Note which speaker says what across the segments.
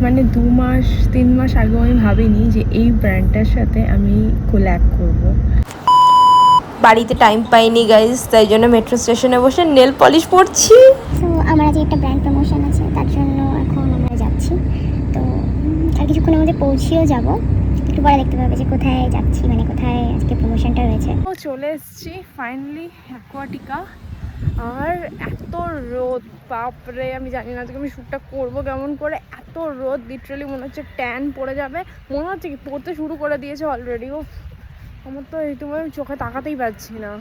Speaker 1: মানে 2-3 মাস আগেও আমি ভাবিনি যে এই ব্র্যান্ডটার সাথে আমি কোল্যাব করব।
Speaker 2: বাড়িতে টাইম পাইনি গাইজ, তাই জন্য মেট্রো স্টেশনে বসে নেল পলিশ পরছি।
Speaker 3: তো আমার আজ একটা ব্র্যান্ড প্রমোশন আছে, তার জন্য এখন আমরা যাচ্ছি। তো আর কিছুক্ষণের মধ্যে পৌঁছেও যাব। একটু পরে দেখতে পাবে যে কোথায় যাচ্ছি, মানে কোথায় আজকে প্রমোশনটা রয়েছে।
Speaker 1: তো চলে এসেছি ফাইনালি অ্যাকোয়াটিকা। আর এত রোদ, বাপরে আমি জানি না আজকে আমি শ্যুটটা করবো কেমন করে। এত রোদ, লিটারালি মনে হচ্ছে ট্যান পড়ে যাবে। মনে হচ্ছে কি পড়তে শুরু করে দিয়েছে অলরেডিও। আমার তো এইটুকু আমি চোখে তাকাতেই পারছি না।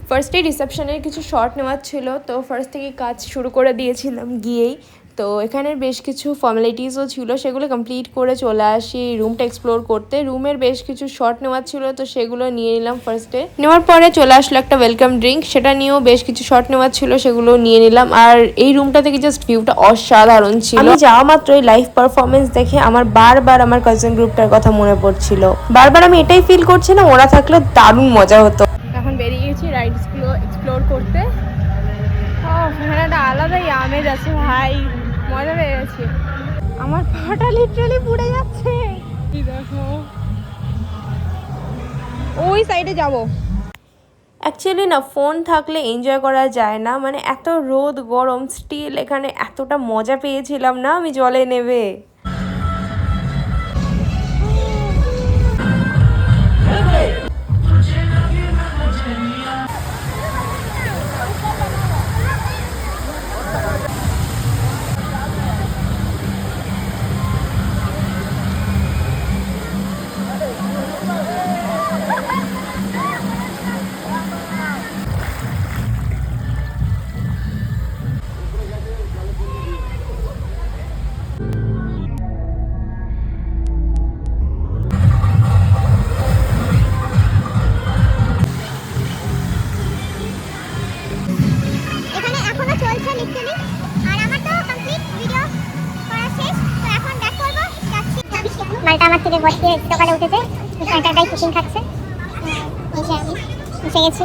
Speaker 2: ফার্স্টে রিসেপশনের কিছু শর্ট নেওয়ার ছিল, তো ফার্স্ট থেকে কাজ শুরু করে দিয়েছিলাম গিয়েই। তো এখানের বেশ কিছু ফর্মালিটিসও ছিল, সেগুলো কমপ্লিট করে চলে আসি রুমটা এক্সপ্লোর করতে। রুমের বেশ কিছু শর্ট নেওয়ার ছিল, তো সেগুলো নিয়ে নিলাম ফার্স্টে। নেওয়ার পরে চলে আসলো একটা ওয়েলকাম ড্রিঙ্ক, সেটা নিয়েও বেশ কিছু শর্ট নেওয়ার ছিল, সেগুলো নিয়ে নিলাম। আর এই রুমটা থেকে জাস্ট ভিউটা অসাধারণ ছিল। আমি যাওয়া মাত্রই লাইভ পারফরমেন্স দেখে আমার বারবার আমার কাজিন গ্রুপটার কথা মনে পড়ছিল। বারবার আমি এটাই ফিল করছিলাম ওরা থাকলে দারুণ মজা হতো।
Speaker 1: এখন বেরিয়ে গেছি রাইডসগুলো এক্সপ্লোর করতে। এখানে একটা আলাদাই আমেজ আছে ভাই, মজা পেয়ে গেছে। আমার পাটা লিটারালি পুড়ে যাচ্ছে। কি দেখো, ওই সাইডে যাবো।
Speaker 2: অ্যাকচুয়ালি না, ফোন থাকলে এনজয় করা যায় না, মানে এত রোদ গরম স্টিল এখানে এতটা মজা পেয়েছিলাম না আমি জলে নেবে।
Speaker 3: এখানে এখনো চলছে লিটারালি, আর আমার তো কমপ্লিট ভিডিও করা শেষ। তো এখন ব্যাক করব, যাচ্ছি। মালটা আমার থেকে বসে সকালে উঠেছে, সেন্টারটাই কুকিং খাচ্ছে। এসে আমি বসে গেছি,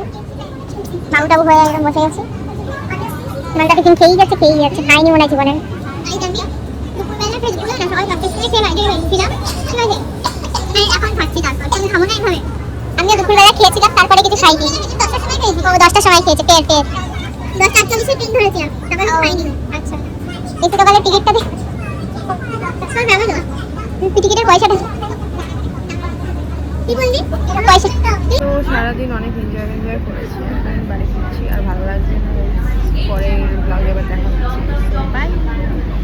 Speaker 3: বাবু টাবু হয়ে একদম বসে গেছি। মালটা টিফিন খেয়েই যাচ্ছে, খাইনি মনে হয় জীবনে। দুপুরবেলা ফেসবুকে না সবাই কমপ্লিট করে খেয়ে বাইরে বেরিয়েছিলাম, ঠিক আছে? এখন খাচ্ছি, তারপর তুমি খাবো না এইভাবে। আমিও দুপুরবেলা খেয়েছিলাম, তারপরে কিছু খাইনি। 10টার সময় খেয়েছি। ও 10টার সময় খেয়েছে, পেট 10:48 ট্রেন ধরেছিলাম, তারপরে খাইনি। আচ্ছা, এই সকালে টিকিটটা দিই। স্যার ভালো তো টিকিটের পয়সাটা কি বললি? পয়সাটা
Speaker 1: তো সারাদিন অনেক এনজয় করেছি, এখন বাড়ি ফিরছি আর ভালো লাগছে না। পরে ব্লগে আবার দেখা হচ্ছে, বাই।